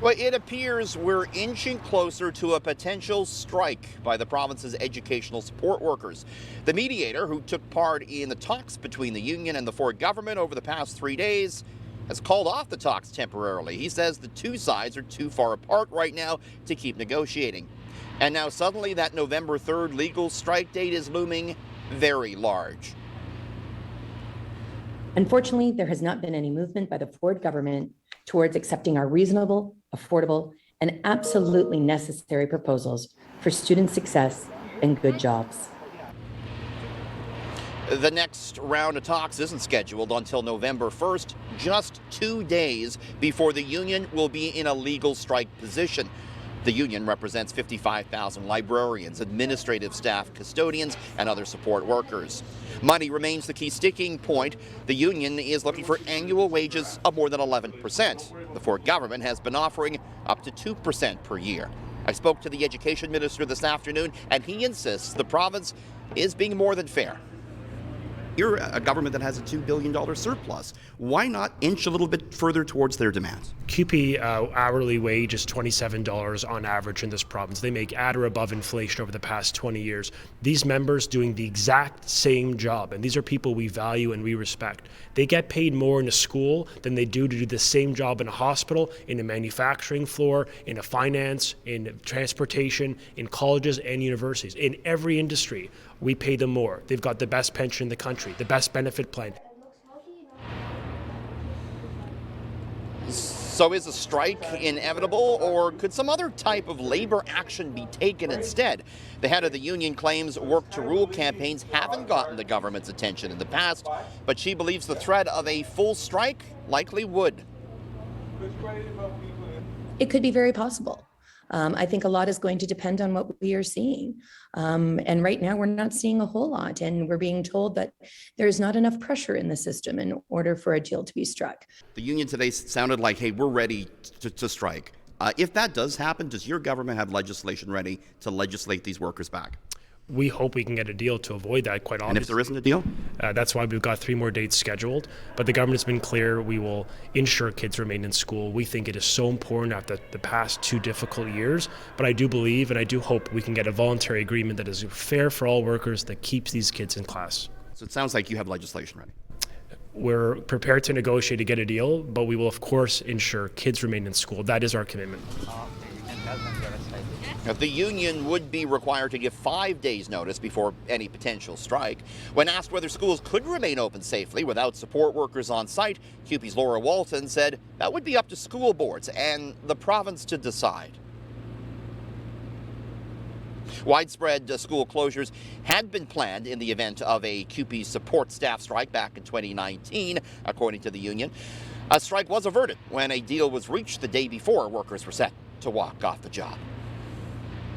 Well, it appears we're inching closer to a potential strike by the province's educational support workers. The mediator, who took part in the talks between the union and the Ford government over the past 3 days, has called off the talks temporarily. He says the two sides are too far apart right now to keep negotiating. And now suddenly that November 3rd legal strike date is looming very large. Unfortunately, there has not been any movement by the Ford government towards accepting our reasonable, affordable, and absolutely necessary proposals for student success and good jobs. The next round of talks isn't scheduled until November 1st, just 2 days before the union will be in a legal strike position. The union represents 55,000 librarians, administrative staff, custodians, and other support workers. Money remains the key sticking point. The union is looking for annual wages of more than 11%. The Ford government has been offering up to 2% per year. I spoke to the education minister this afternoon, and he insists the province is being more than fair. You're a government that has a $2 billion surplus. Why not inch a little bit further towards their demands? CUPE hourly wage is $27 on average in this province. They make at or above inflation over the past 20 years. These members doing the exact same job, and these are people we value and we respect. They get paid more in a school than they do to do the same job in a hospital, in a manufacturing floor, in a finance, in transportation, in colleges and universities. In every industry, we pay them more. They've got the best pension in the country, the best benefit plan. So is a strike inevitable, or could some other type of labor action be taken instead? The head of the union claims work to rule campaigns haven't gotten the government's attention in the past, but she believes the threat of a full strike likely would. It could be very possible. I think a lot is going to depend on what we are seeing. And right now we're not seeing a whole lot, and we're being told that there's not enough pressure in the system in order for a deal to be struck. The union today sounded like, hey, we're ready to strike. If that does happen, does your government have legislation ready to legislate these workers back? We hope we can get a deal to avoid that, quite obviously. And if there isn't a deal? That's why we've got 3 more dates scheduled. But the government has been clear we will ensure kids remain in school. We think it is so important after the past 2 difficult years. But I do believe and I do hope we can get a voluntary agreement that is fair for all workers, that keeps these kids in class. So it sounds like you have legislation ready. We're prepared to negotiate to get a deal, but we will, of course, ensure kids remain in school. That is our commitment. The union would be required to give 5 days' notice before any potential strike. When asked whether schools could remain open safely without support workers on site, CUPE's Laura Walton said that would be up to school boards and the province to decide. Widespread school closures had been planned in the event of a CUPE support staff strike back in 2019, according to the union. A strike was averted when a deal was reached the day before workers were set to walk off the job.